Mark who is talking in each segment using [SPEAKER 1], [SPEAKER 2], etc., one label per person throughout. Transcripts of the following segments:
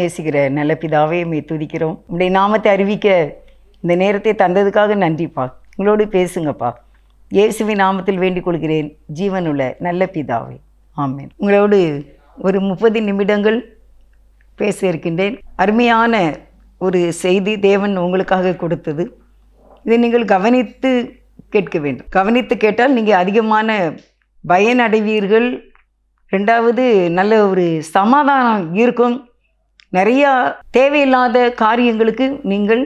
[SPEAKER 1] நேசிக்கிற நல்ல பிதாவே மே துதிக்கிறோம். உடைய நாமத்தை அறிவிக்க இந்த நேரத்தை தந்ததுக்காக நன்றிப்பா. உங்களோடு பேசுங்கப்பா. இயேசுவின் நாமத்தில் வேண்டிக் கொள்கிறேன் ஜீவனுள்ள நல்ல பிதாவே, ஆமென். உங்களோடு ஒரு 30 நிமிடங்கள் பேச இருக்கின்றேன். அருமையான ஒரு செய்தி தேவன் உங்களுக்காக கொடுத்தது. இதை நீங்கள் கவனித்து கேட்க வேண்டும். கவனித்து கேட்டால் நீங்கள் அதிகமான பயனடைவீர்கள். ரெண்டாவது, நல்ல ஒரு சமாதானம் இருக்கும். நிறையா தேவையில்லாத காரியங்களுக்கு நீங்கள்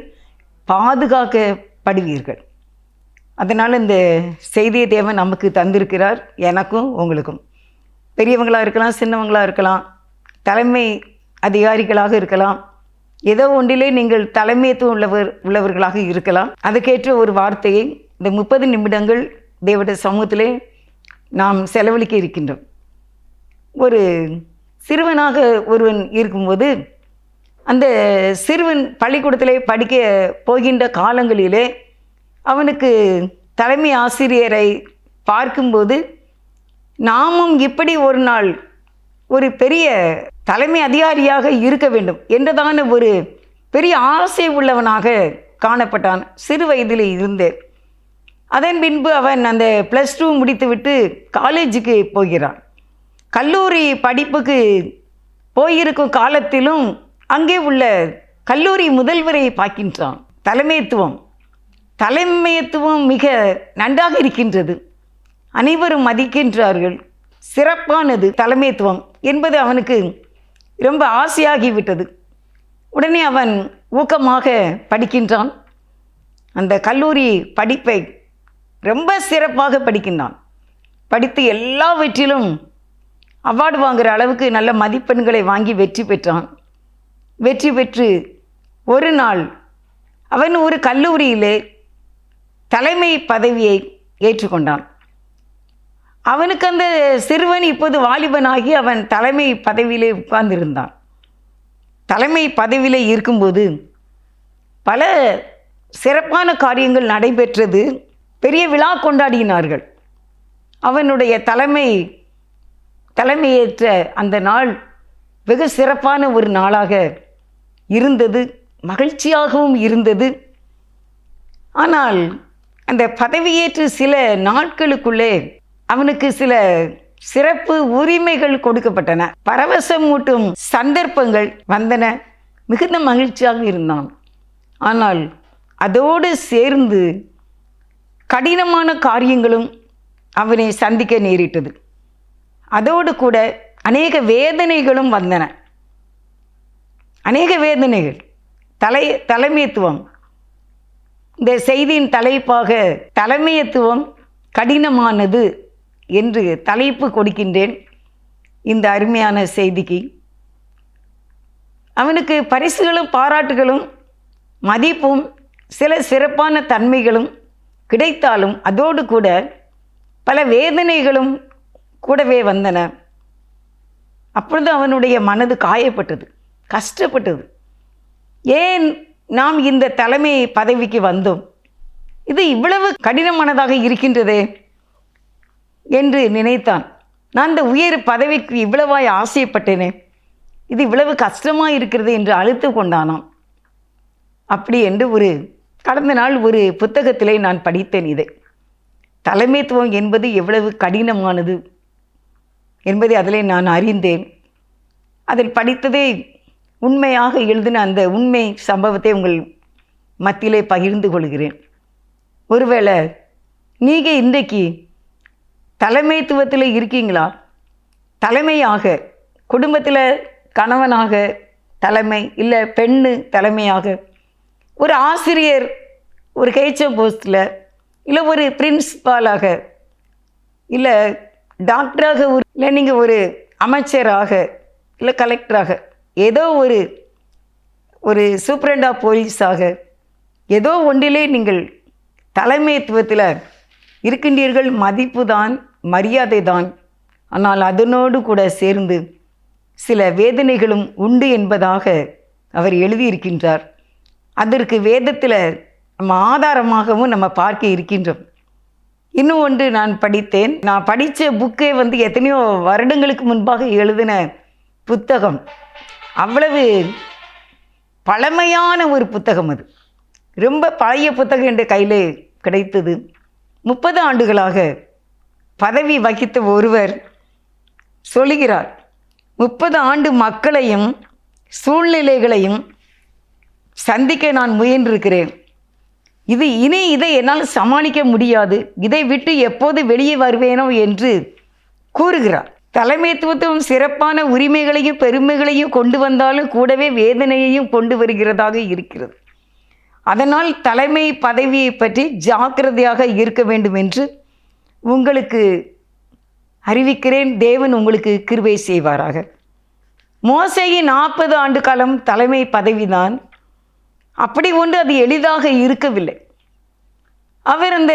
[SPEAKER 1] பாதுகாக்கப்படுவீர்கள். அதனால் இந்த செய்தியை தேவன் நமக்கு தந்திருக்கிறார், எனக்கும் உங்களுக்கும். பெரியவங்களாக இருக்கலாம், சின்னவங்களாக இருக்கலாம், தலைமை அதிகாரிகளாக இருக்கலாம், ஏதோ ஒன்றிலே நீங்கள் தலைமைத்துவம் உள்ளவர்களாக இருக்கலாம். அதுக்கேற்ற ஒரு வார்த்தையை இந்த 30 நிமிடங்கள் தேவனுடைய சமூகத்திலே நாம் செலவழிக்க இருக்கின்றோம். ஒரு சிறுவனாக ஒருவன் இருக்கும்போது அந்த சிறுவன் பள்ளிக்கூடத்திலே படிக்க போகின்ற காலங்களிலே அவனுக்கு தலைமை ஆசிரியரை பார்க்கும்போது நாமும் இப்படி ஒரு நாள் ஒரு பெரிய தலைமை அதிகாரியாக இருக்க வேண்டும் என்றதான ஒரு பெரிய ஆசை உள்ளவனாக காணப்பட்டான் சிறு வயதில் இருந்து. அதன் பின்பு அவன் அந்த +2 முடித்துவிட்டு காலேஜுக்கு போகிறான். கல்லூரி படிப்புக்கு போயிருக்கும் காலத்திலும் அங்கே உள்ள கல்லூரி முதல்வரை பார்க்கின்றான். தலைமைத்துவம் மிக நன்றாக இருக்கின்றது, அனைவரும் மதிக்கின்றார்கள், சிறப்பானது தலைமைத்துவம் என்பது அவனுக்கு ரொம்ப ஆசையாகிவிட்டது. உடனே அவன் ஊக்கமாக படிக்கின்றான். அந்த கல்லூரி படிப்பை ரொம்ப சிறப்பாக படிக்கின்றான். படித்து எல்லாவற்றிலும் அவார்டு வாங்குகிற அளவுக்கு நல்ல மதிப்பெண்களை வாங்கி வெற்றி பெற்றான். வெற்றி பெற்று ஒரு நாள் அவன் ஒரு கல்லூரியிலே தலைமை பதவியை ஏற்றுக்கொண்டான். அவனுக்கு அந்த சிறுவன் இப்போது வாலிபனாகி அவன் தலைமை பதவியிலே உட்கார்ந்திருந்தான். தலைமை பதவியிலே இருக்கும்போது பல சிறப்பான காரியங்கள் நடைபெற்றது. பெரிய விழா கொண்டாடினார்கள். அவனுடைய தலைமையேற்ற அந்த நாள் வெகு சிறப்பான ஒரு நாளாக இருந்தது, மகிழ்ச்சியாகவும் இருந்தது. ஆனால் அந்த பதவியேற்று சில நாட்களுக்குள்ளே அவனுக்கு சில சிறப்பு உரிமைகள் கொடுக்கப்பட்டன. பரவசமூட்டும் சந்தர்ப்பங்கள் வந்தன. மிகுந்த மகிழ்ச்சியாக இருந்தான். ஆனால் அதோடு சேர்ந்து கடினமான காரியங்களும் அவனை சந்திக்க நேரிட்டது. அதோடு கூட அநேக வேதனைகளும் வந்தன. அநேக வேதனைகள். தலைமைத்துவம், இந்த செய்தியின் தலைப்பாக தலைமைத்துவம் கடினமானது என்று தலைப்பு கொடுக்கின்றேன் இந்த அருமையான செய்திக்கு. அவனுக்கு பரிசுகளும் பாராட்டுகளும் மதிப்பும் சில சிறப்பான தன்மைகளும் கிடைத்தாலும் அதோடு கூட பல வேதனைகளும் கூடவே வந்தன. அப்பொழுது அவனுடைய மனது காயப்பட்டது, கஷ்டப்பட்டது. ஏன் நாம் இந்த தலைமை பதவிக்கு வந்தோம்? இது இவ்வளவு கடினமானதாக இருக்கின்றதே என்று நினைத்தான். நான் இந்த உயர் பதவிக்கு இவ்வளவாய் ஆசைப்பட்டேனே, இது இவ்வளவு கஷ்டமாக இருக்கிறது என்று அழுத்து கொண்டானாம். அப்படி என்று கடந்த நாள் ஒரு புத்தகத்திலே நான் படித்தேன். இதை தலைமைத்துவம் என்பது எவ்வளவு கடினமானது என்பதை அதிலே நான் அறிந்தேன். அதில் படித்ததை உண்மையாக எழுதின அந்த உண்மை சம்பவத்தை உங்கள் மத்தியிலே பகிர்ந்து கொள்கிறேன். ஒருவேளை நீங்கள் இன்றைக்கு தலைமைத்துவத்தில் இருக்கீங்களா? தலைமையாக, குடும்பத்தில் கணவனாக தலைமை, இல்லை பெண்ணு தலைமையாக, ஒரு ஆசிரியர் ஒரு ஹெச்எம் போஸ்டில், இல்லை ஒரு பிரின்சிபாலாக, இல்லை டாக்டராக, இல்லை நீங்கள் ஒரு அமைச்சராக, இல்லை கலெக்டராக, ஏதோ ஒரு சூப்பரண்ட் ஆஃப் போலீஸாக, ஏதோ ஒன்றிலே நீங்கள் தலைமைத்துவத்தில் இருக்கின்றீர்கள். மதிப்பு தான், மரியாதை தான். ஆனால் அதனோடு கூட சேர்ந்து சில வேதனைகளும் உண்டு என்பதாக அவர் எழுதியிருக்கின்றார். அதற்கு வேதத்தில் நம்ம ஆதாரமாகவும் நம்ம பார்க்க இருக்கின்றோம். இன்னும் ஒன்று நான் படித்தேன். நான் படித்த புக்கே எத்தனையோ வருடங்களுக்கு முன்பாக எழுதின புத்தகம். அவ்வளவு பழமையான ஒரு புத்தகம் அது. ரொம்ப பழைய புத்தகம் என்ற கையில் கிடைத்தது. 30 ஆண்டுகளாக பதவி வகித்த ஒருவர் சொல்லுகிறார், 30 ஆண்டு மக்களையும் சூழ்நிலைகளையும் சந்திக்க நான் முயன்றிருக்கிறேன். இதை என்னால் சமாளிக்க முடியாது. இதை விட்டு எப்போது வெளியே வருவேனோ என்று கூறுகிறார். தலைமைத்துவத்துவம் சிறப்பான உரிமைகளையும் பெருமைகளையும் கொண்டு வந்தாலும் கூடவே வேதனையையும் கொண்டு வருகிறதாக இருக்கிறது. அதனால் தலைமை பதவியை பற்றி ஜாக்கிரதையாக இருக்க வேண்டும் என்று உங்களுக்கு அறிவிக்கிறேன். தேவன் உங்களுக்கு கிருபை செய்வாராக. மோசேயின் 40 ஆண்டு காலம் தலைமை பதவிதான். அப்படி ஒன்று அது எளிதாக இருக்கவில்லை. அவர் அந்த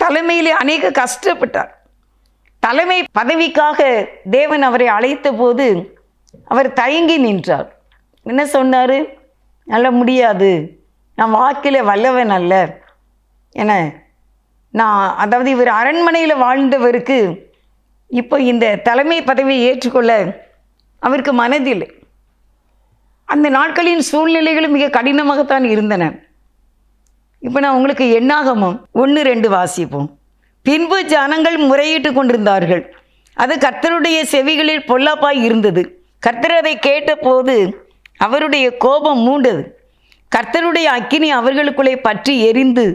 [SPEAKER 1] தலைமையிலே அநேக கஷ்டப்பட்டார். தலைமை பதவிக்காக தேவன் அவரை அழைத்த போது அவர் தயங்கி நின்றார். என்ன சொன்னார்? நல்ல முடியாது, நான் வாக்கில் வல்லவன் அல்ல என. அதாவது இவர் அரண்மனையில் வாழ்ந்தவருக்கு இப்போ இந்த தலைமை பதவியை ஏற்றுக்கொள்ள அவருக்கு மனதில்லை. அந்த நாட்களின் சூழ்நிலைகளும் மிக கடினமாகத்தான் இருந்தன. இப்போ நான் உங்களுக்கு என்னாகமம் 1-2 வாசிப்போம். பின்பு ஜனங்கள் முறையிட்டு கொண்டிருந்தார்கள். அது கர்த்தருடைய செவிகளில் பொல்லாப்பாய் இருந்தது. கர்த்தர் அதை கேட்டபோது அவருடைய கோபம் மூண்டது. கர்த்தருடைய அக்கினி அவர்களுக்குள்ளே பற்றி எரிந்து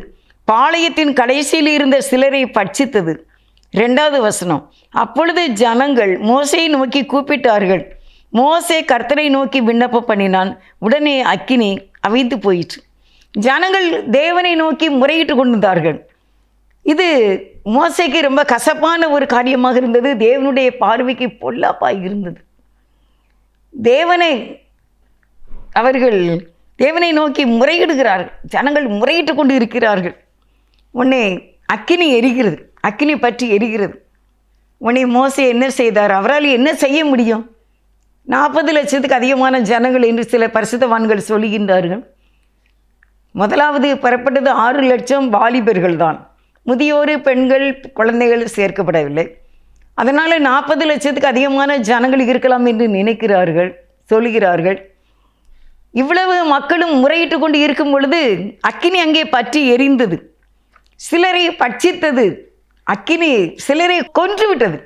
[SPEAKER 1] பாளையத்தின் கடைசியில் இருந்த சிலரை பட்சித்தது. 2வது வசனம். அப்பொழுது ஜனங்கள் மோசேயை நோக்கி கூப்பிட்டார்கள். மோசே கர்த்தரை நோக்கி விண்ணப்பம் பண்ணினான். உடனே அக்கினி அவிழ்ந்து போயிற்று. ஜனங்கள் தேவனை நோக்கி முறையிட்டு கொண்டிருந்தார்கள். இது மோசேக்கு ரொம்ப கசப்பான ஒரு காரியமாக இருந்தது. தேவனுடைய பார்வைக்கு பொல்லாப்பாக இருந்தது. அவர்கள் தேவனை நோக்கி முறையிடுகிறார்கள். ஜனங்கள் முறையிட்டு கொண்டு இருக்கிறார்கள். உடனே அக்கினி எரிகிறது, அக்கினி பற்றி எரிகிறது. உடனே மோசே என்ன செய்தார்? அவரால் என்ன செய்ய முடியும்? 40 லட்சத்துக்கு அதிகமான ஜனங்கள் என்று சில பரிசுத்தவான்கள் சொல்லுகின்றார்கள். முதலாவது பெறப்பட்டது 6 லட்சம் வாலிபர்கள் தான். முதியோர், பெண்கள், குழந்தைகள் சேர்க்கப்படவில்லை. அதனால் 40 லட்சத்துக்கு அதிகமான ஜனங்கள் இருக்கலாம் என்று நினைக்கிறார்கள், சொல்லுகிறார்கள். இவ்வளவு மக்களும் முறையிட்டு கொண்டு இருக்கும் பொழுது அக்கினி அங்கே பற்றி எரிந்தது. சிலரை பட்சித்தது. அக்கினி சிலரை கொன்று விட்டது.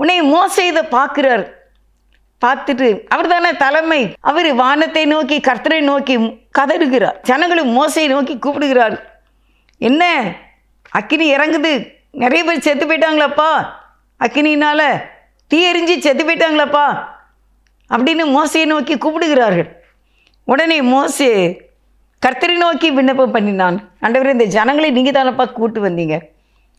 [SPEAKER 1] உன்னை மோசே இதை பார்க்கிறார். பார்த்துட்டு அவர் தானே தலைமை. அவர் வானத்தை நோக்கி கர்த்தரை நோக்கி கதறுகிறார். ஜனங்களும் மோசையை நோக்கி கூப்பிடுகிறார். என்ன அக்கினி இறங்குது, நிறைய பேர் செத்து போயிட்டாங்களாப்பா, அக்கினினால தீ எரிஞ்சு செத்து போயிட்டாங்களாப்பா அப்படின்னு மோசையை நோக்கி கூப்பிடுகிறார்கள். உடனே மோசே கர்த்தரை நோக்கி விண்ணப்பம் பண்ணினான். ஆண்டவரே, இந்த ஜனங்களை நீங்கள் தானப்பா கூட்டு வந்தீங்க.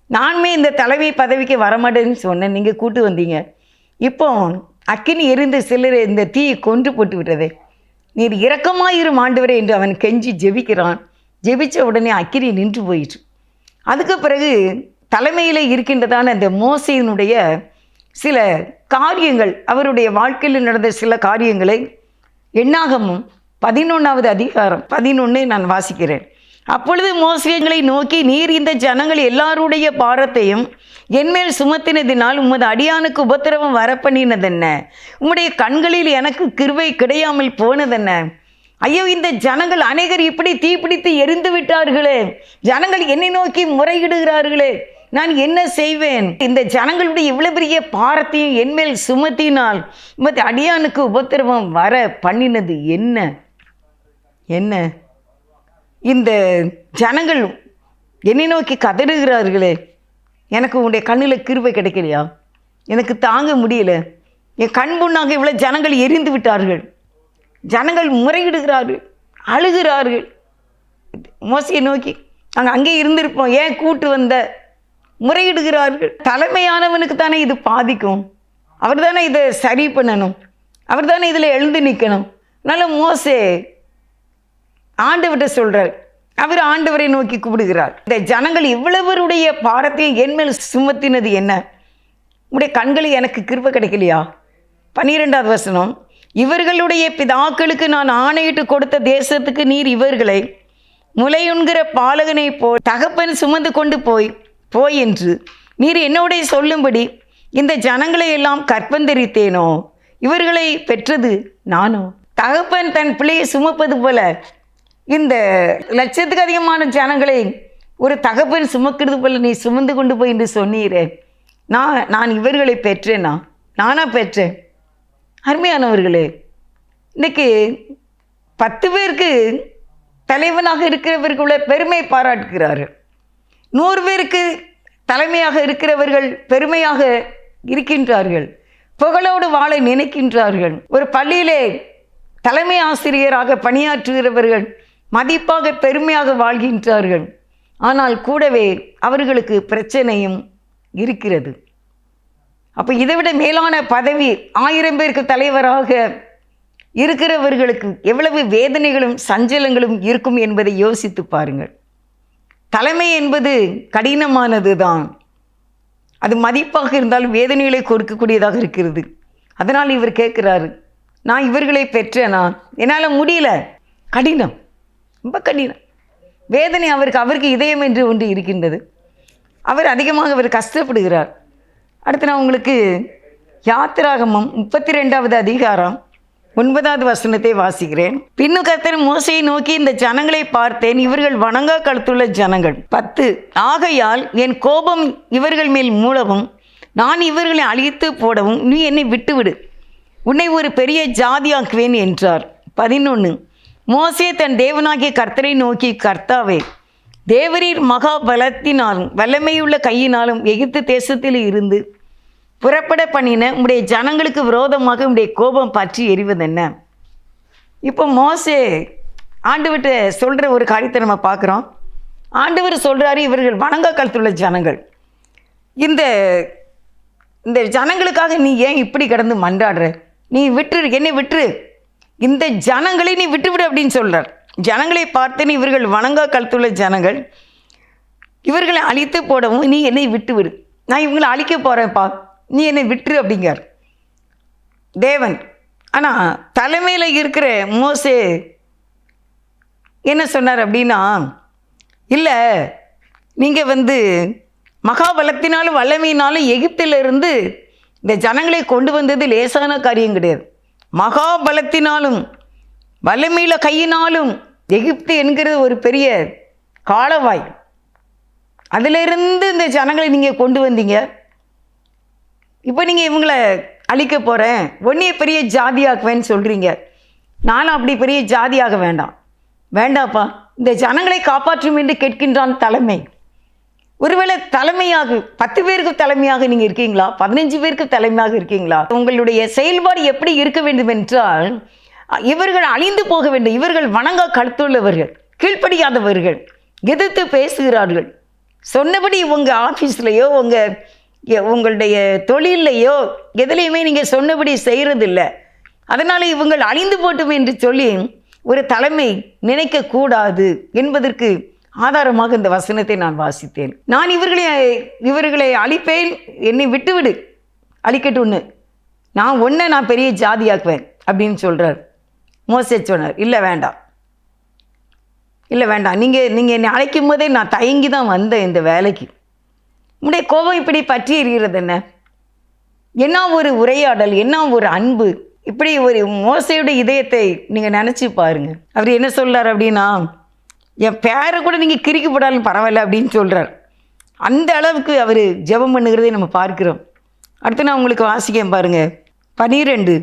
[SPEAKER 1] நானுமே இந்த தலைமை பதவிக்கு வரமாட்டேன்னு சொன்னேன், நீங்கள் கூட்டு வந்தீங்க. இப்போ அக்கினி எரிந்து சிலர் இந்த தீயை கொன்று போட்டு விட்டதே, நீர் இரக்கமாயிரும் ஆண்டவரே என்று அவன் கெஞ்சி ஜெபிக்கிறான். ஜெபித்த உடனே அக்கினி நின்று போயிற்று. அதுக்கு பிறகு தலைமையில் இருக்கின்றதான அந்த மோசையினுடைய சில காரியங்கள், அவருடைய வாழ்க்கையில் நடந்த சில காரியங்களை என்னாகமும் 11வது அதிகாரம் 11 நான் வாசிக்கிறேன். அப்பொழுது மோசேகளை நோக்கி, நீர் இந்த ஜனங்கள் எல்லாருடைய பாரத்தையும் என்மேல் சுமத்தினதினால் உமது அடியானுக்கு உபத்திரவம் வரப்பண்ணினதென்ன? உம்முடைய கண்களில் எனக்கு கிருபை கிடையாமல் போனதென்ன? ஐயோ, இந்த ஜனங்கள் அநேகர் இப்படி தீப்பிடித்து எரிந்து விட்டார்களே, ஜனங்கள் என்னை நோக்கி முறையிடுகிறார்களே, நான் என்ன செய்வேன்? இந்த ஜனங்களுடைய இவ்வளவு பெரிய பாரத்தையும் என்மேல் சுமத்தினால் உமது அடியானுக்கு உபத்திரவம் வர பண்ணினது என்ன? என்ன இந்த ஜனங்கள் என்னை நோக்கி கதறுகிறார்களே, எனக்கு உன்னுடைய கண்ணில் கிருபை கிடைக்கலையா? எனக்கு தாங்க முடியல. என் கண் முன்னாக இவ்வளோ ஜனங்கள் எரிந்து விட்டார்கள். ஜனங்கள் முறையிடுகிறார்கள், அழுகிறார்கள். மோசையை நோக்கி நாங்கள் அங்கே இருந்திருப்போம், ஏன் கூட்டு வந்த? முறையிடுகிறார்கள். தலைமையானவனுக்கு தானே இது பாதிக்கும். அவர் தானே இதை சரி பண்ணணும், அவர் தானே இதில் எழுந்து நிற்கணும். அதனால மோசே ஆண்டவர்கிட்ட சொல்கிறார். அவர் ஆண்டவரை நோக்கி கூப்பிடுகிறார். இந்த ஜனங்கள் இவ்வளவருடைய பாரத்தையும் என்மேல் சுமத்தினது என்ன? உடைய கண்களில் எனக்கு கிருபை கிடைக்கலையா? 12வது வசனம். இவர்களுடைய பிதாக்களுக்கு நான் ஆணையிட்டு கொடுத்த தேசத்துக்கு நீர் இவர்களை முலையுண்கிற பாலகனை போல் தகப்பன் சுமந்து கொண்டு போய் என்று நீர் என்னோட சொல்லும்படி இந்த ஜனங்களை எல்லாம் கற்பந்தரித்தேனோ? இவர்களை பெற்றது நானோ? தகப்பன் தன் பிள்ளையை சுமப்பது போல இந்த லட்சத்துக்கு அதிகமான ஜனங்களை ஒரு தகப்பன் சுமக்கிறது போல நீ சுமந்து கொண்டு போய் என்று சொன்னீரே, நான் இவர்களை பெற்றேனா? நானா பெற்றேன்? அருமையானவர்களே, இன்னைக்கு 10 பேருக்கு தலைவனாக இருக்கிறவர்களுள்ள பெருமை பாராட்டுகிறார்கள். 100 பேருக்கு தலைமையாக இருக்கிறவர்கள் பெருமையாக இருக்கின்றார்கள், புகழோடு வாழ நினைக்கின்றார்கள். ஒரு பள்ளியிலே தலைமை ஆசிரியராக பணியாற்றுகிறவர்கள் மதிப்பாக பெருமையாக வாழ்கின்றார்கள். ஆனால் கூடவே அவர்களுக்கு பிரச்சனையும் இருக்கிறது. அப்போ இதைவிட மேலான பதவி 1000 பேருக்கு தலைவராக இருக்கிறவர்களுக்கு எவ்வளவு வேதனைகளும் சஞ்சலங்களும் இருக்கும் என்பதை யோசித்து பாருங்கள். தலைமை என்பது கடினமானது தான். அது மதிப்பாக இருந்தாலும் வேதனைகளை கொடுக்கக்கூடியதாக இருக்கிறது. அதனால் இவர் கேட்குறாரு, நான் இவர்களை பெற்றேனா? என்னால் முடியல. கடினம், ரொம்ப கடினம். வேதனை அவருக்கு இதயம் என்று ஒன்று இருக்கின்றது. அவர் கஷ்டப்படுகிறார். அடுத்து நான் உங்களுக்கு யாத்திராகமம் 32வது அதிகாரம் 9வது வசனத்தை வாசிக்கிறேன். பின்னும் கர்த்தர் மோசேயை நோக்கி, இந்த ஜனங்களை பார்த்தேன், இவர்கள் வணங்கா கழுத்துள்ள ஜனங்கள். 10 ஆகையால் என் கோபம் இவர்கள் மேல் மூளவும் நான் இவர்களை அழித்து போடவும் நீ என்னை விட்டுவிடு, உன்னை ஒரு பெரிய ஜாதியாக்குவேன் என்றார். 11 மோசே தன் தேவனாகிய கர்த்தரை நோக்கி, கர்த்தாவே, தேவரீர் மகா பலத்தினாலும் வல்லமையுள்ள கையினாலும் எகிப்து தேசத்தில் இருந்து புறப்பட பண்ணின உம்முடைய ஜனங்களுக்கு விரோதமாக உம்முடைய கோபம் பற்றி எரிவதென்ன? இப்போ மோசே ஆண்டவர்கிட்ட சொல்கிற ஒரு காரியத்தை நம்ம பார்க்குறோம். ஆண்டவர் சொல்கிறாரு, இவர்கள் வணங்கா கழுத்துள்ள ஜனங்கள். இந்த இந்த ஜனங்களுக்காக நீ ஏன் இப்படி கிடந்து மன்றாடுற? நீ விட்டுரு, என்னை விட்டுரு, இந்த ஜனங்களை நீ விட்டுவிடு அப்படின்னு சொல்கிறார். ஜனங்களை பார்த்தேன், இவர்கள் வணங்கா கழுத்துள்ள ஜனங்கள், இவர்களை அழித்து போடவும் நீ என்னை விட்டுவிடு, நான் இவங்களை அழிக்க போகிறேன்ப்பா, நீ என்னை விட்டுரு அப்படிங்கார் தேவன். ஆனால் தலைமையில் இருக்கிற மோசே என்ன சொன்னார் அப்படின்னா, இல்லை, நீங்கள் மகாபலத்தினாலும் வல்லமையினாலும் எகிப்திலிருந்து இந்த ஜனங்களை கொண்டு வந்தது லேசான காரியம் கிடையாது. மகாபலத்தினாலும் வல்லமையில கையினாலும் எகிப்து என்கிறது ஒரு பெரிய காலவாய், அதிலிருந்து இந்த ஜனங்களை நீங்கள் கொண்டு வந்தீங்க. இப்போ நீங்கள் இவங்களை அழிக்க போகிறேன், ஒன்றைய பெரிய ஜாதியாக்குவேன்னு சொல்கிறீங்க. நானும் அப்படி பெரிய ஜாதியாக வேண்டாப்பா, இந்த ஜனங்களை காப்பாற்றும் என்று கேட்கின்றான் தலைமை. ஒருவேளை தலைமையாக 10 பேருக்கு தலைமையாக நீங்கள் இருக்கீங்களா? 15 பேருக்கு தலைமையாக இருக்கீங்களா? உங்களுடைய செயல்பாடு எப்படி இருக்க வேண்டும் என்றால், இவர்கள் அழிந்து போக வேண்டும். இவர்கள் வணங்கா கழுத்துள்ளவர்கள், கீழ்ப்படியாதவர்கள், எதிர்த்து பேசுகிறார்கள், சொன்னபடி உங்கள் ஆஃபீஸ்லேயோ உங்களுடைய தொழிலையோ எதுலேயுமே நீங்கள் சொன்னபடி செய்கிறதில்லை. அதனால் இவங்கள் அழிந்து போட்டும் என்று சொல்லி ஒரு தலைமை நினைக்கக்கூடாது என்பதற்கு ஆதாரமாக இந்த வசனத்தை நான் வாசித்தேன். நான் இவர்களை அழிப்பேன், என்னை விட்டுவிடு, அழிக்கட்டும்னு, நான் பெரிய ஜாதியாக்குவேன் அப்படின்னு சொல்கிறார். மோசே சொன்னார், இல்லை வேண்டாம், நீங்கள் என்னை அழைக்கும் போதே நான் தயங்கி தான் வந்தேன் இந்த வேலைக்கு. உங்களுடைய கோபம் இப்படி பற்றி எறிகிறது என்ன ஒரு உரையாடல், என்ன ஒரு அன்பு! இப்படி ஒரு மோசையுடைய இதயத்தை நீங்கள் நினச்சி பாருங்கள். அவர் என்ன சொல்கிறார் அப்படின்னா, என் பேரை கூட நீங்கள் கிறுக்கி போடாலும் பரவாயில்ல அப்படின்னு சொல்கிறார். அந்த அளவுக்கு அவர் ஜெபம் பண்ணுகிறதை நம்ம பார்க்கிறோம். அடுத்து நான் உங்களுக்கு வாசிக்கேன் பாருங்கள். 12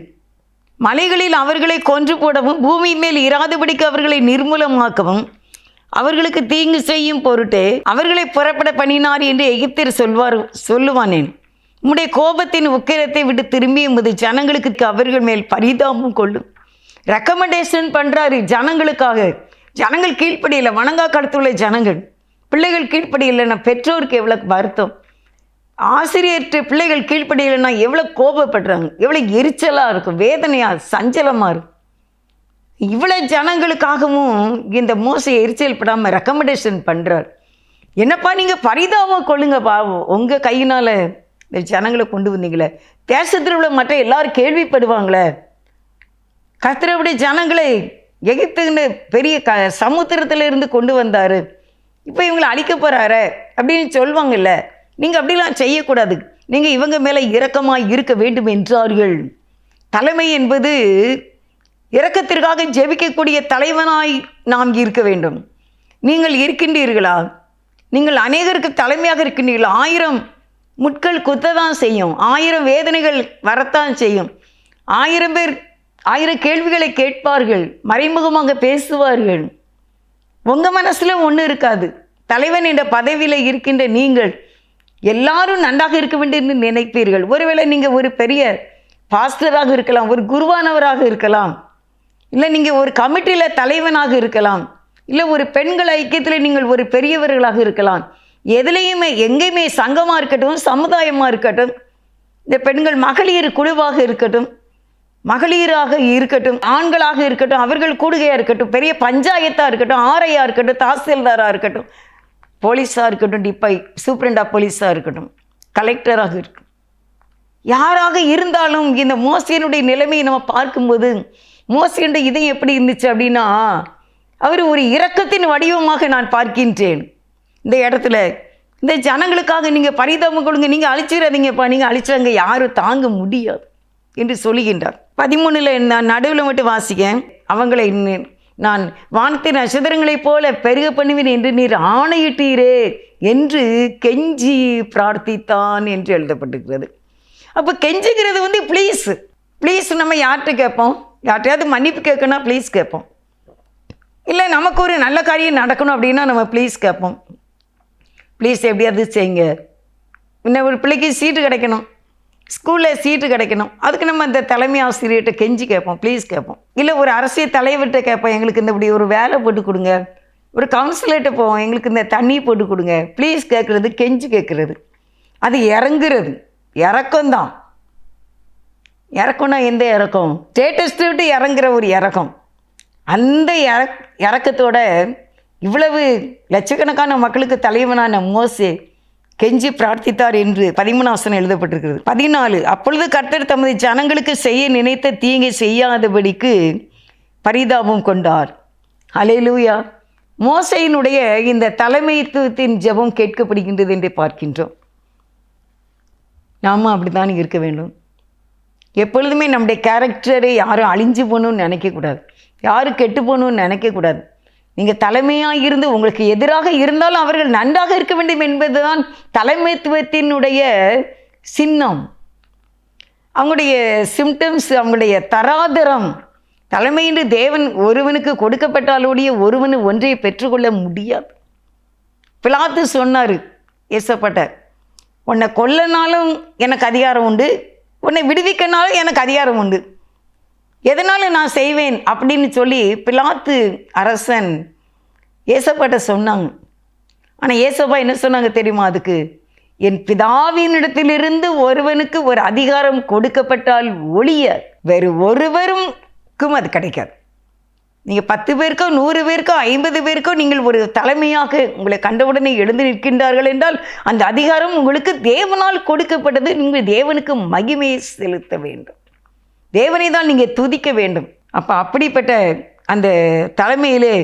[SPEAKER 1] மலைகளில் அவர்களை கொன்று போடவும் பூமி மேல் இராதபடிக்கு அவர்களை நிர்மூலமாக்கவும் அவர்களுக்கு தீங்கு செய்யும் பொருட்டே அவர்களை புறப்பட பண்ணினார் என்று எகிப்தியர் சொல்லுவானேன். உம்முடைய கோபத்தின் உக்கிரத்தை விட்டு திரும்பி எமது ஜனங்களுக்கு அவர்கள் மேல் பரிதாபம் கொள்ளும். ரெக்கமெண்டேஷன் பண்ணுறாரு ஜனங்களுக்காக. ஜனங்கள் கீழ்ப்படியில், வணங்கா கழுத்துள்ள ஜனங்கள், பிள்ளைகள் கீழ்ப்படியில்லைன்னா பெற்றோருக்கு எவ்வளோ வருத்தம், ஆசிரியர்கிட்ட பிள்ளைகள் கீழ்ப்படியில்லைன்னா எவ்வளோ கோபப்படுறாங்க, எவ்வளோ எரிச்சலாக இருக்கும், வேதனையாக சஞ்சலமாக இருக்கும். இவ்வளோ ஜனங்களுக்காகவும் இந்த மோசை எரிச்சல் படாமல் ரெக்கமெண்டேஷன் பண்ணுறார். என்னப்பா நீங்கள் பரிதாபம் கொள்ளுங்கப்பா, உங்கள் கையினால் இந்த ஜனங்களை கொண்டு வந்தீங்களே, தேசத்தில் உள்ள மற்ற எல்லாரும் கேள்விப்படுவாங்களே, கர்த்தருடைய ஜனங்களை எகிப்துன்னு பெரிய சமுத்திரத்தில் இருந்து கொண்டு வந்தார், இப்போ இவங்களை அழிக்க போகிறாரு அப்படின்னு சொல்லுவாங்கல்ல. நீங்கள் அப்படிலாம் செய்யக்கூடாது, நீங்கள் இவங்க மேலே இரக்கமாக இருக்க வேண்டும் என்றார்கள். தலைமை என்பது இரக்கத்திற்காக ஜெபிக்கக்கூடிய தலைவனாய் நாம் இருக்க வேண்டும். நீங்கள் இருக்கின்றீர்களா? நீங்கள் அநேகருக்கு தலைமையாக இருக்கின்றீர்களா? 1000 முட்கள் குத்ததான் செய்யும், 1000 வேதனைகள் வரத்தான் செய்யும், 1000 பேர் 1000 கேள்விகளை கேட்பார்கள், மறைமுகமாக பேசுவார்கள். உங்கள் மனசில் ஒன்றும் இருக்காது. தலைவன் என்ற பதவியில் இருக்கின்ற நீங்கள் எல்லாரும் நன்றாக இருக்க வேண்டும் என்று நினைப்பீர்கள். ஒருவேளை நீங்கள் ஒரு பெரிய பாஸ்டராக இருக்கலாம், ஒரு குருவானவராக இருக்கலாம், இல்லை நீங்கள் ஒரு கமிட்டியில் தலைவனாக இருக்கலாம், இல்லை ஒரு பெண்கள் ஐக்கியத்தில் நீங்கள் ஒரு பெரியவர்களாக இருக்கலாம். எதுலேயுமே எங்கேயுமே சங்கமாக இருக்கட்டும், சமுதாயமாக இருக்கட்டும், இந்த பெண்கள் மகளிர் குழுவாக இருக்கட்டும், மகளிராக இருக்கட்டும், ஆண்களாக இருக்கட்டும், அவர்கள் கூடுகையாக இருக்கட்டும், பெரிய பஞ்சாயத்தாக இருக்கட்டும், ஆர்ஐயாக இருக்கட்டும், தாசில்தாராக இருக்கட்டும், போலீஸாக இருக்கட்டும், டிப்பை சூப்பரண்ட் ஆஃப் போலீஸாக இருக்கட்டும், கலெக்டராக இருக்கட்டும், யாராக இருந்தாலும் இந்த மோசேயினுடைய நிலைமையை நம்ம பார்க்கும்போது மோசேயுடைய இதயம் எப்படி இருந்துச்சு அப்படின்னா, அவர் ஒரு இரக்கத்தின் வடிவமாக நான் பார்க்கின்றேன். இந்த இடத்துல இந்த ஜனங்களுக்காக நீங்கள் பரிதாபம் கொடுங்க, நீங்கள் அழிச்சிடாதீங்கப்பா, நீங்கள் அழிச்சாங்க யாரும் தாங்க முடியாது என்று சொல்லுகின்றார். 13 நான் நடுவில் மட்டும் வாசிக்கேன். அவங்களை நான் வானத்து நட்சத்திரங்களைப் போல பெருக பண்ணுவேன் என்று நீர் ஆணையிட்டீரே என்று கெஞ்சி பிரார்த்தித்தான் என்று எழுதப்பட்டிருக்கிறது. அப்போ கெஞ்சுகிறது வந்து ப்ளீஸ் நம்ம யார்கிட்ட கேட்போம்? யார்கிட்டையாவது மன்னிப்பு கேட்கணும், ப்ளீஸ் கேட்போம். இல்லை நமக்கு ஒரு நல்ல காரியம் நடக்கணும் அப்படின்னா நம்ம ப்ளீஸ் கேட்போம். ப்ளீஸ் எப்படியாவது செய்யுங்க. இன்னும் ஒரு பிள்ளைக்கு சீட்டு கிடைக்கணும், ஸ்கூலில் சீட்டு கிடைக்கணும், அதுக்கு நம்ம அந்த தலைமை ஆசிரியர்கிட்ட கெஞ்சி கேட்போம், ப்ளீஸ் கேட்போம். இல்லை ஒரு அரசியல் தலைவர்கிட்ட கேட்போம், எங்களுக்கு இந்த இப்படி ஒரு வேலை போட்டு கொடுங்க. ஒரு கவுன்சிலர்கிட்ட போவோம், எங்களுக்கு இந்த தண்ணி போட்டு கொடுங்க. ப்ளீஸ் கேட்குறது, கெஞ்சி கேட்குறது, அது இறங்குறது, இறக்கம்தான். இறக்கம்னா எந்த இறக்கம்? ஸ்டேட்டஸ் விட்டு இறங்குற ஒரு இறக்கம். அந்த இறக்கத்தோட இவ்வளவு லட்சக்கணக்கான மக்களுக்கு தலைவனான மோசே கெஞ்சி பிரார்த்தித்தார் என்று 13 வசனம் எழுதப்பட்டிருக்கிறது. 14 அப்பொழுது கர்த்தர் தமது ஜனங்களுக்கு செய்ய நினைத்த தீங்கை செய்யாதபடிக்கு பரிதாபம் கொண்டார். ஹல்லேலூயா. மோசேயினுடைய இந்த தலைமைத்துவத்தின் ஜெபம் கேட்கப்படுகின்றது என்று பார்க்கின்றோம். நாம அப்படித்தான் இருக்க வேண்டும். எப்பொழுதுமே நம்முடைய கேரக்டரை யாரும் அழிஞ்சு போகணும்னு நினைக்கக்கூடாது, யாரும் கெட்டு போகணும்னு நினைக்கக்கூடாது. நீங்கள் தலைமையாக இருந்து உங்களுக்கு எதிராக இருந்தாலும் அவர்கள் நன்றாக இருக்க வேண்டும் என்பதுதான் தலைமைத்துவத்தினுடைய சின்னம், அவங்களுடைய சிம்டம்ஸ், அவங்களுடைய தராதரம். தலைமை என்று தேவன் ஒருவனுக்கு கொடுக்கப்பட்டாலோடைய ஒருவனு ஒன்றை பெற்றுக்கொள்ள முடியாது. பிலாத்து சொன்னார் ஏசப்பட்ட, உன்னை கொல்லனாலும் எனக்கு அதிகாரம் உண்டு, உன்னை விடுவிக்கனாலும் எனக்கு அதிகாரம் உண்டு, எதனாலும் நான் செய்வேன் அப்படின்னு சொல்லி பிலாத்து அரசன் ஏசப்பாட்ட சொன்னாங்க. ஆனால் ஏசப்பா என்ன சொன்னாங்க தெரியுமா? அதுக்கு என் பிதாவினிடத்திலிருந்து ஒருவனுக்கு ஒரு அதிகாரம் கொடுக்கப்பட்டால் ஒழிய வேறு ஒருவருக்கும் அது கிடைக்காது. நீங்கள் 10 பேருக்கோ 100 பேருக்கோ 50 பேருக்கோ நீங்கள் ஒரு தலைமையாக உங்களை கண்டவுடனே எழுந்து நிற்கின்றார்கள் என்றால் அந்த அதிகாரம் உங்களுக்கு தேவனால் கொடுக்கப்பட்டது. நீங்கள் தேவனுக்கு மகிமையை செலுத்த வேண்டும், தேவனை தான் நீங்கள் துதிக்க வேண்டும். அப்போ அப்படிப்பட்ட அந்த தலைமையிலே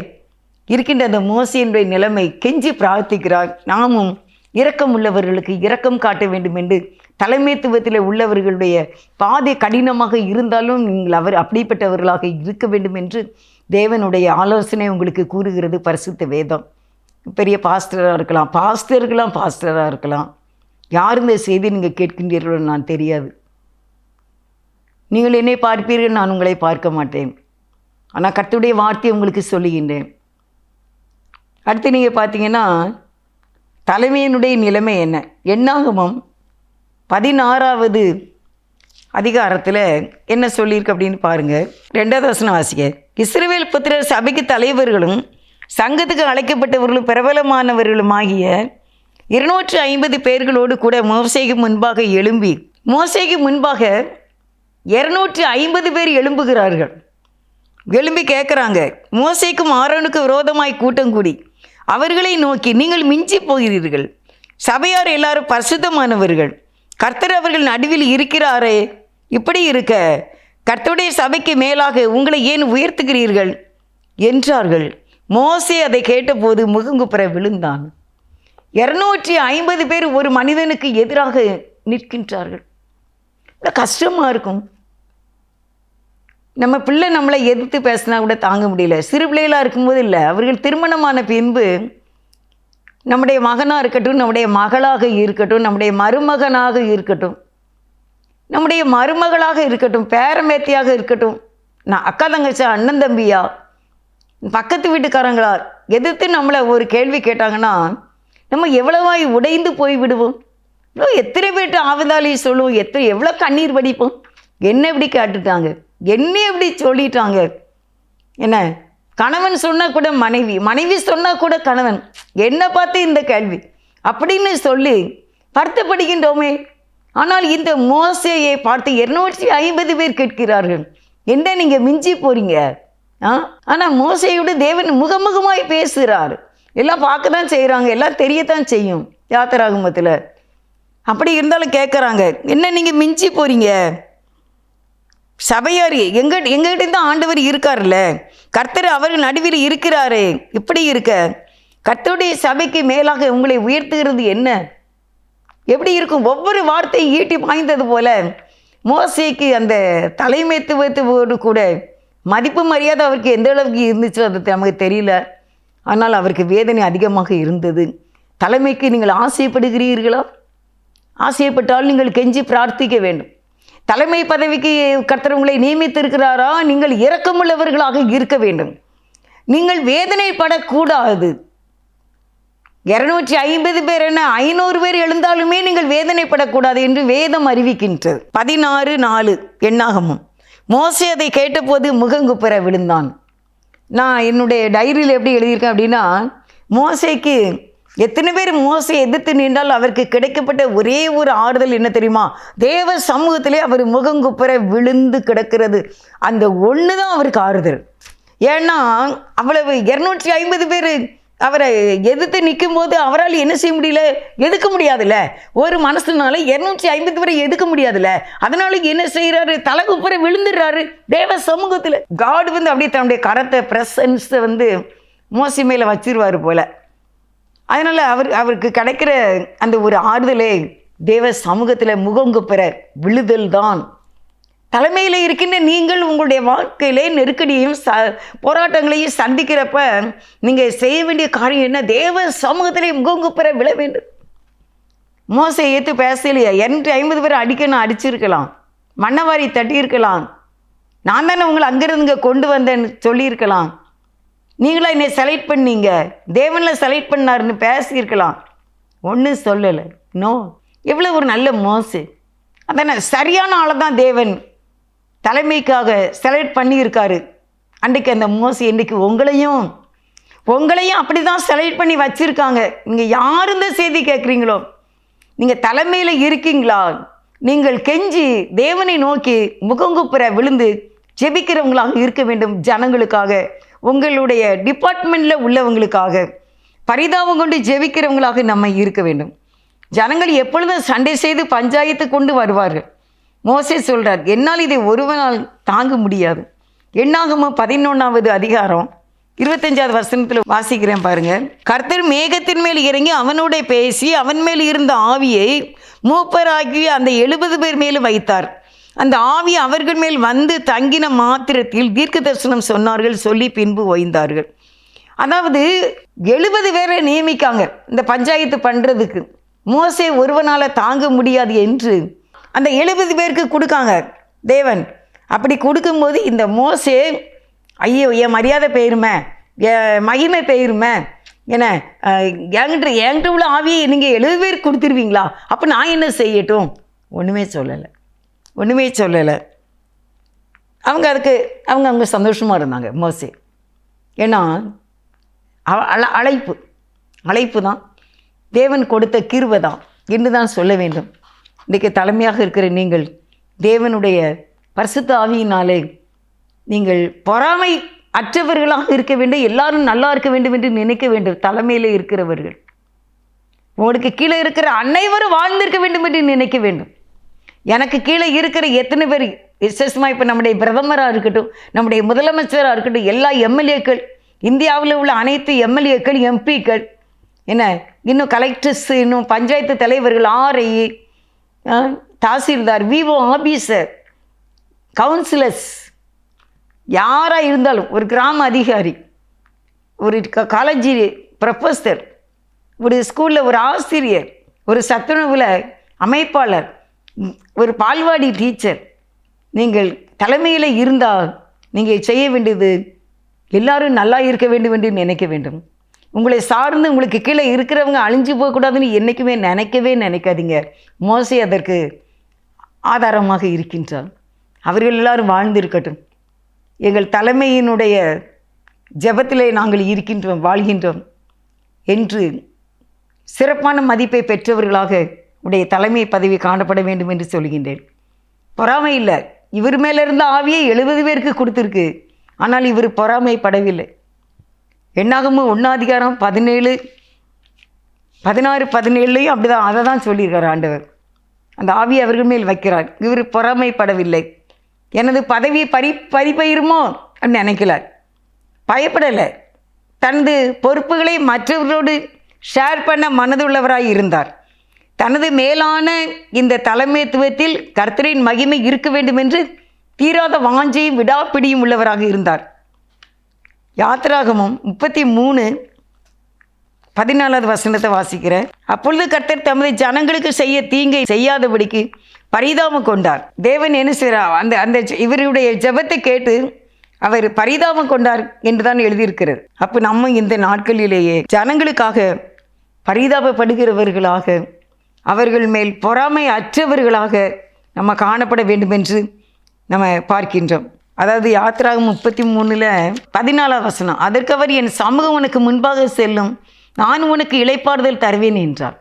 [SPEAKER 1] இருக்கின்ற அந்த மோசேயினுடைய நிலைமை கெஞ்சி பிரார்த்திக்கிறார். நாமும் இரக்கம் உள்ளவர்களுக்கு இரக்கம் காட்ட வேண்டும் என்று, தலைமைத்துவத்தில் உள்ளவர்களுடைய பாதை கடினமாக இருந்தாலும் நீங்கள் அப்படிப்பட்டவர்களாக இருக்க வேண்டும் என்று தேவனுடைய ஆலோசனை உங்களுக்கு கூறுகிறது பரிசுத்த வேதம். பெரிய பாஸ்டராக இருக்கலாம், பாஸ்டராக இருக்கலாம். யார் இந்த செய்தி நீங்கள் கேட்கின்றீர்களோ நான் தெரியாது. நீங்கள் என்னை பார்ப்பீர்கள், நான் உங்களை பார்க்க மாட்டேன். ஆனால் கர்த்தருடைய வார்த்தையை உங்களுக்கு சொல்லுகின்றேன். அடுத்து நீங்கள் பார்த்தீங்கன்னா தலைமையினுடைய நிலைமை என்ன? என்னாகமம் 16வது அதிகாரத்தில் என்ன சொல்லியிருக்கு அப்படின்னு பாருங்கள். 2வது வசனம் வாசிக்க. இஸ்ரவேல் புத்திரர் சபைக்கு தலைவர்களும் சங்கத்துக்கு அழைக்கப்பட்டவர்களும் பிரபலமானவர்களுமாகிய 250 பேர்களோடு கூட மோசேக்கு முன்பாக எழும்பி, மோசேக்கு முன்பாக 250 பேர் எழும்புகிறார்கள். எழும்பி கேட்குறாங்க, மோசேக்கும் ஆரோனுக்கு விரோதமாய் கூட்டம் கூடி அவர்களை நோக்கி, நீங்கள் மிஞ்சி போகிறீர்கள், சபையார் எல்லாரும் பரிசுத்தமானவர்கள், கர்த்தர் அவர்கள் நடுவில் இருக்கிறாரே, இப்படி இருக்க கர்த்தருடைய சபைக்கு மேலாக உங்களை ஏன் உயர்த்துகிறீர்கள் என்றார்கள். மோசே அதை கேட்டபோது முகங்குப்புற விழுந்தான். 250 பேர் ஒரு மனிதனுக்கு எதிராக நிற்கின்றார்கள். கஷ்டமாக இருக்கும். நம்ம பிள்ளை நம்மளை எதிர்த்து பேசினா கூட தாங்க முடியல. சிறு பிள்ளைகளாக இருக்கும்போது இல்லை, அவர்கள் திருமணமான பின்பு நம்முடைய மகனாக இருக்கட்டும், நம்முடைய மகளாக இருக்கட்டும், நம்முடைய மருமகனாக இருக்கட்டும், நம்முடைய மருமகளாக இருக்கட்டும், பேரமேத்தியாக இருக்கட்டும், நான் அக்கா தங்கச்சா அண்ணன் தம்பியா பக்கத்து வீட்டுக்காரங்களா எதிர்த்து நம்மளை ஒரு கேள்வி கேட்டாங்கன்னா நம்ம எவ்வளவாய் உடைந்து போய் விடுவோம். எத்தனை பேர்ட்டு ஆவதாலி சொல்லுவோம், எவ்வளோ கண்ணீர் வடிப்போம். என்ன எப்படி கேட்டுட்டாங்க, என்ன எப்படி சொல்லிட்டாங்க. என்ன கணவன் சொன்னால் கூட மனைவி, மனைவி சொன்னால் கூட கணவன், என்ன பார்த்து இந்த கேள்வி அப்படின்னு சொல்லி வருத்தப்படுகின்றோமே. ஆனால் இந்த மோசேயை பார்த்து 250 பேர் கேட்கிறார்கள், என்ன நீங்கள் மிஞ்சி போகிறீங்க. ஆனால் மோசேயோடு தேவன் முகமுகமாய் பேசுகிறார். எல்லாம் பார்க்க தான் செய்கிறாங்க, எல்லாம் தெரியத்தான் செய்யும் யாத்திராகமத்தில். அப்படி இருந்தாலும் கேட்குறாங்க, என்ன நீங்கள் மிஞ்சி போகிறீங்க. சபையார் எங்கிட்ட தான் ஆண்டவர் இருக்கார்ல, கர்த்தர் அவர்கள் நடுவில் இருக்கிறாரு. இப்படி இருக்க கர்த்தருடைய சபைக்கு மேலாக உங்களை உயர்த்துகிறது என்ன? எப்படி இருக்கும்? ஒவ்வொரு வார்த்தையும் ஈட்டி பாய்ந்தது போல மோசேக்கு அந்த தலைமைத்துவத்தோடு கூட மதிப்பு மரியாதை அவருக்கு எந்த அளவுக்கு இருந்துச்சோ அது நமக்கு தெரியல. ஆனால் அவருக்கு வேதனை அதிகமாக இருந்தது. தலைமைக்கு நீங்கள் ஆசைப்படுகிறீர்களா? ஆசைப்பட்டால் நீங்கள் கெஞ்சி பிரார்த்திக்க வேண்டும். தலைமை பதவிக்கு கர்த்தர் உங்களை நியமித்திருக்கிறாரா? நீங்கள் இரக்கமுள்ளவர்களாக இருக்க வேண்டும். நீங்கள் வேதனைப்படக்கூடாது. 250 பேர் என்ன 500 பேர் எழுந்தாலுமே நீங்கள் வேதனைப்படக்கூடாது என்று வேதம் அறிவிக்கின்றது. 16:4 எண்ணாகமம். மோசே அதை கேட்டபோது முகங்குப்புற விழுந்தான். நான் என்னுடைய டைரியில் எப்படி எழுதியிருக்கேன் அப்படின்னா, மோசேக்கு எத்தனை பேர் மோசை எதிர்த்து நின்றால் அவருக்கு கிடைக்கப்பட்ட ஒரே ஒரு ஆறுதல் என்ன தெரியுமா? தேவ சமூகத்திலே அவர் முகங்குப்புற விழுந்து கிடக்கிறது. அந்த ஒன்று தான் அவருக்கு ஆறுதல். ஏன்னா அவ்வளவு 250 பேர் அவரை எதிர்த்து நிற்கும் போது அவரால் என்ன செய்ய முடியல, எதுக்க முடியாதுல்ல. ஒரு மனசுனால 250 பேரை எதுக்க முடியாதுல்ல. அதனால என்ன செய்யறாரு, தலைகுப்புற விழுந்துடுறாரு தேவ சமூகத்தில். காட் அப்படியே தன்னுடைய கரத்தை பிரசன்ஸை மோசை மேலே வச்சிருவார் போல. அதனால் அவருக்கு கிடைக்கிற அந்த ஒரு ஆறுதலே தேவ சமூகத்தில் முகங்குப்புற விழுதல் தான். தலைமையில் இருக்கின்ற நீங்கள் உங்களுடைய வாழ்க்கையிலே நெருக்கடியையும் போராட்டங்களையும் சந்திக்கிறப்ப நீங்கள் செய்ய வேண்டிய காரியம் என்ன? தேவ சமூகத்திலே முகங்குப்புற விழ வேண்டும். மோசை ஏற்று பேசலையா? 250 பேர் அடிக்கணும், அடிச்சிருக்கலாம், மண்ணவாரி தட்டியிருக்கலாம், நான் தானே உங்களை அங்கிருந்து கொண்டு வந்தேன்னு சொல்லியிருக்கலாம், நீங்களா என்னை செலக்ட் பண்ணீங்க, தேவனில் செலக்ட் பண்ணாருன்னு பேசியிருக்கலாம். ஒன்றும் சொல்லலை. நோ, எவ்வளோ ஒரு நல்ல மோசு. அதானே சரியான ஆளை தான் தேவன் தலைமைக்காக செலக்ட் பண்ணியிருக்காரு. அன்றைக்கு அந்த மோசை இன்றைக்கு உங்களையும் அப்படி தான் செலக்ட் பண்ணி வச்சுருக்காங்க. நீங்கள் யார் இந்த செய்தி கேட்குறீங்களோ, நீங்கள் தலைமையில் இருக்கீங்களா, நீங்கள் கெஞ்சி தேவனை நோக்கி முகங்குப்புற விழுந்து ஜெபிக்கிறவங்களாக இருக்க வேண்டும். ஜனங்களுக்காக, உங்களுடைய டிபார்ட்மெண்ட்டில் உள்ளவங்களுக்காக பரிதாபம் கொண்டு ஜெபிக்கிறவங்களாக நம்ம இருக்க வேண்டும். ஜனங்கள் எப்பொழுதும் சண்டை செய்து பஞ்சாயத்து கொண்டு வருவார்கள். மோசே சொல்கிறார், என்னால் இதை ஒருவனால் தாங்க முடியாது. எண்ணாகமம் 11வது அதிகாரம் 25வது வசனத்தில் வாசிக்கிறேன் பாருங்க. கர்த்தர் மேகத்தின் மேல் இறங்கி அவனோட பேசி அவன் மேல் இருந்த ஆவியை மூப்பராகி அந்த 70 பேர் மேலும் வைத்தார். அந்த ஆவி அவர்கள் மேல் வந்து தங்கின மாத்திரத்தில் தீர்க்க தரிசனம் சொன்னார்கள், சொல்லி பின்பு ஓய்ந்தார்கள். அதாவது 70 பேரை நியமிக்காங்க இந்த பஞ்சாயத்து பண்ணுறதுக்கு. மோசே ஒருவனால் தாங்க முடியாது என்று அந்த 70 பேருக்கு கொடுக்காங்க தேவன். அப்படி கொடுக்கும்போது இந்த மோசே, ஐயோ என் மரியாதை பெயருமே, என் மகிமை பெயருமே, என்ன என்கிட்ட உள்ள ஆவியை நீங்கள் 70 பேருக்கு கொடுத்துருவீங்களா, அப்போ நான் என்ன செய்யட்டும்? ஒன்றுமே சொல்லலை. அவங்க சந்தோஷமாக இருந்தாங்க மோசே. ஏன்னா அழைப்பு தான் தேவன் கொடுத்த கிருபை தான் என்று தான் சொல்ல வேண்டும். இன்றைக்கு தலைமையாக இருக்கிற நீங்கள் தேவனுடைய பரிசுத்த ஆவியினாலே நீங்கள் பொறாமை அற்றவர்களாக இருக்க வேண்டும். எல்லாரும் நல்லா இருக்க வேண்டும் என்று நினைக்க வேண்டும். தலைமையில் இருக்கிறவர்கள் உங்களுக்கு கீழே இருக்கிற அனைவரும் வாழ்ந்திருக்க வேண்டும் என்று நினைக்க வேண்டும். எனக்கு கீழே இருக்கிற எத்தனை பேர் விசேஷமாக இப்போ நம்முடைய பிரதமராக இருக்கட்டும், நம்முடைய முதலமைச்சராக இருக்கட்டும், எல்லா எம்எல்ஏக்கள், இந்தியாவில் உள்ள அனைத்து எம்எல்ஏக்கள், எம்பிக்கள், என்ன இன்னும் கலெக்டர்ஸ், இன்னும் பஞ்சாயத்து தலைவர்கள், RI, tahsildar, VO officer, councillors, யாராக இருந்தாலும், ஒரு கிராம அதிகாரி, ஒரு காலேஜ் ப்ரொஃபஸர், ஒரு ஸ்கூலில் ஒரு ஆசிரியர், ஒரு சத்துணவில் அமைப்பாளர், ஒரு பால்வாடி டீச்சர், நீங்கள் தலைமையில் இருந்தால் நீங்கள் செய்ய வேண்டியது எல்லாரும் நல்லா இருக்க வேண்டும் என்று நினைக்க வேண்டும். உங்களை சார்ந்து உங்களுக்கு கீழே இருக்கிறவங்க அழிஞ்சு போகக்கூடாதுன்னு என்றைக்குமே நினைக்காதீங்க. மோசே அதற்கு ஆதாரமாக இருக்கின்றார். அவர்கள் எல்லாரும் வாழ்ந்திருக்கட்டும். எங்கள் தலைமையினுடைய ஜெபத்திலே நாங்கள் வாழ்கின்றோம் என்று சிறப்பான மதிப்பை பெற்றவர்களாக உடைய தலைமை பதவி காணப்பட வேண்டும் என்று சொல்கின்றேன். பொறாமை இல்லை. இவர் மேலே இருந்த ஆவியை 70 பேருக்கு கொடுத்துருக்கு. ஆனால் இவர் பொறாமைப்படவில்லை. என்னாகமோ 1 16 17 அப்படிதான், அதை தான் சொல்லியிருக்கார் ஆண்டவர். அந்த ஆவியை அவர்கள் மேல் வைக்கிறார். இவர் பொறாமைப்படவில்லை. எனது பதவியை பறிப்பயிருமோ அப்படின்னு நினைக்கல, பயப்படலை. தனது பொறுப்புகளை மற்றவர்களோடு ஷேர் பண்ண மனதுள்ளவராய் இருந்தார். தனது மேலான இந்த தலைமைத்துவத்தில் கர்த்தரின் மகிமை இருக்க வேண்டும் என்று தீராத வாஞ்சையும் விடாப்பிடியும் உள்ளவராக இருந்தார். யாத்திராகமம் 33:14 வாசிக்கிறேன். அப்பொழுது கர்த்தர் தமது ஜனங்களுக்கு செய்ய தீங்கை செய்யாதபடிக்கு பரிதாபம் கொண்டார். தேவன் என்ன செய்கிறார்? அந்த இவருடைய ஜெபத்தை கேட்டு அவர் பரிதாபம் கொண்டார் என்றுதான் எழுதியிருக்கிறது. அப்போ நம்ம இந்த நாட்களிலேயே ஜனங்களுக்காக பரிதாபப்படுகிறவர்களாக, அவர்கள் மேல் பொறாமை அற்றவர்களாக நம்ம காணப்பட வேண்டும் என்று நம்ம பார்க்கின்றோம். அதாவது யாத்திராகமம் 33:14 அதற்கு அவர், என் சமூகம் உனக்கு முன்பாக செல்லும், நான் உனக்கு இளைப்பாறுதல் தருவேன் என்றார்.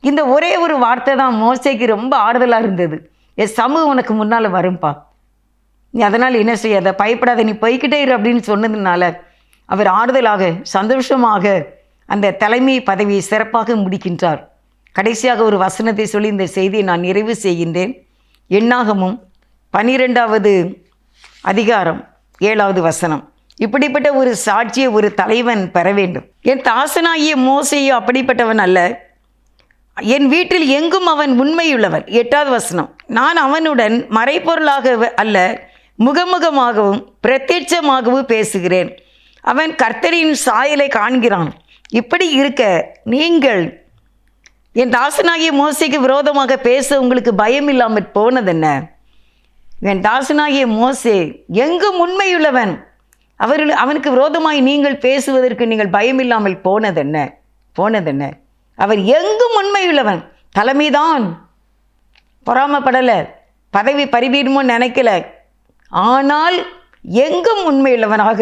[SPEAKER 1] இந்த ஒரே ஒரு வார்த்தை தான் மோசேக்கு ரொம்ப ஆறுதலாக இருந்தது. என் சமூகம் உனக்கு முன்னால் வரும்பா, நீ அதனால் என்ன செய்யாத, பயப்படாத, நீ போய்கிட்டே இரு அப்படின்னு சொன்னதுனால அவர் ஆறுதலாக சந்தோஷமாக அந்த தலைமை பதவியை சிறப்பாக முடிக்கின்றார். கடைசியாக ஒரு வசனத்தை சொல்லி இந்த செய்தியை நான் நிறைவு செய்கின்றேன். எண்ணாகமும் 12வது அதிகாரம் 7வது வசனம். இப்படிப்பட்ட ஒரு சாட்சியை ஒரு தலைவன் பெற வேண்டும். என் தாசனாகிய மோசேயோ அப்படிப்பட்டவன் அல்ல, என் வீட்டில் எங்கும் அவன் உண்மையுள்ளவன். 8வது வசனம். நான் அவனுடன் மறைப்பொருளாக அல்ல, முகமுகமாகவும் பிரத்யட்சமாகவும் பேசுகிறேன். அவன் கர்த்தரின் சாயலை காண்கிறான். இப்படி இருக்க நீங்கள் என் தாசனாகிய மோசேக்கு விரோதமாக பேச உங்களுக்கு பயம் இல்லாமல் போனதென்ன? என் தாசனாகிய மோசே எங்கும் உண்மையுள்ளவன், அவனுக்கு விரோதமாய் நீங்கள் பேசுவதற்கு நீங்கள் பயம் இல்லாமல் போனதென்ன? அவர் எங்கும் உண்மையுள்ளவன். தலைமைதான் பொறாமப்படலை, பதவி பறிபீடுமோ நினைக்கல. ஆனால் எங்கும் உண்மையுள்ளவனாக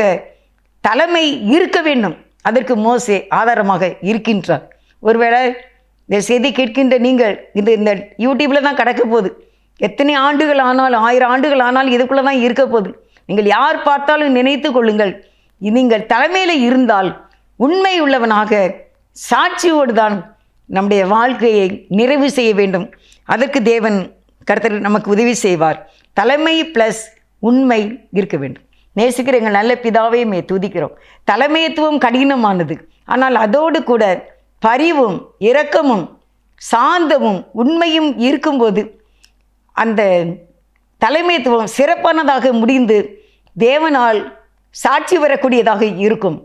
[SPEAKER 1] தலைமை இருக்க வேண்டும். அதற்கு மோசே ஆதாரமாக இருக்கின்றார். ஒருவேளை இந்த செய்தி கேட்கின்ற நீங்கள் இந்த யூடியூப்பில் தான் கிடக்க போகுது. எத்தனை ஆண்டுகள் ஆனாலும், 1000 ஆண்டுகள் ஆனாலும் இதுக்குள்ளே தான் இருக்க போகுது. நீங்கள் யார் பார்த்தாலும் நினைத்து கொள்ளுங்கள், நீங்கள் தலைமையில் இருந்தால் உண்மை உள்ளவனாக சாட்சியோடு தான் நம்முடைய வாழ்க்கையை நிறைவு செய்ய வேண்டும். அதற்கு தேவன் கர்த்தர் நமக்கு உதவி செய்வார். தலைமை ப்ளஸ் உண்மை இருக்க வேண்டும். நேசிக்கிற எங்கள் நல்ல பிதாவையுமே துதிக்கிறோம். தலைமைத்துவம் கடினமானது. ஆனால் அதோடு கூட பரிவும் இரக்கமும் சாந்தமும் உண்மையும் இருக்கும்போது அந்த தலைமைத்துவம் சிறப்பானதாக முடிந்து தேவனால் சாட்சி வரக்கூடியதாக இருக்கும்.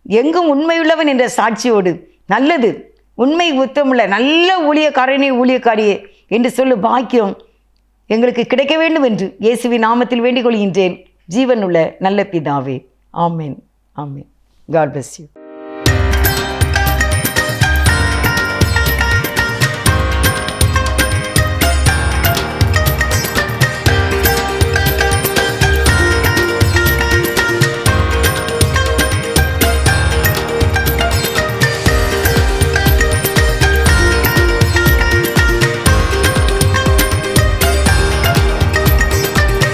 [SPEAKER 1] எங்கும் உண்மையுள்ளவன் என்ற சாட்சியோடு நல்லது, உண்மை உத்தமுள்ள நல்ல ஊழியக்காரியே என்று சொல்லும் பாக்கியம் எங்களுக்கு கிடைக்க வேண்டும் என்று இயேசுவின் நாமத்தில் வேண்டிக் கொள்கின்றேன். ஜீவனுள்ள நல்ல பிதாவே, ஆமென், ஆமென். God bless you.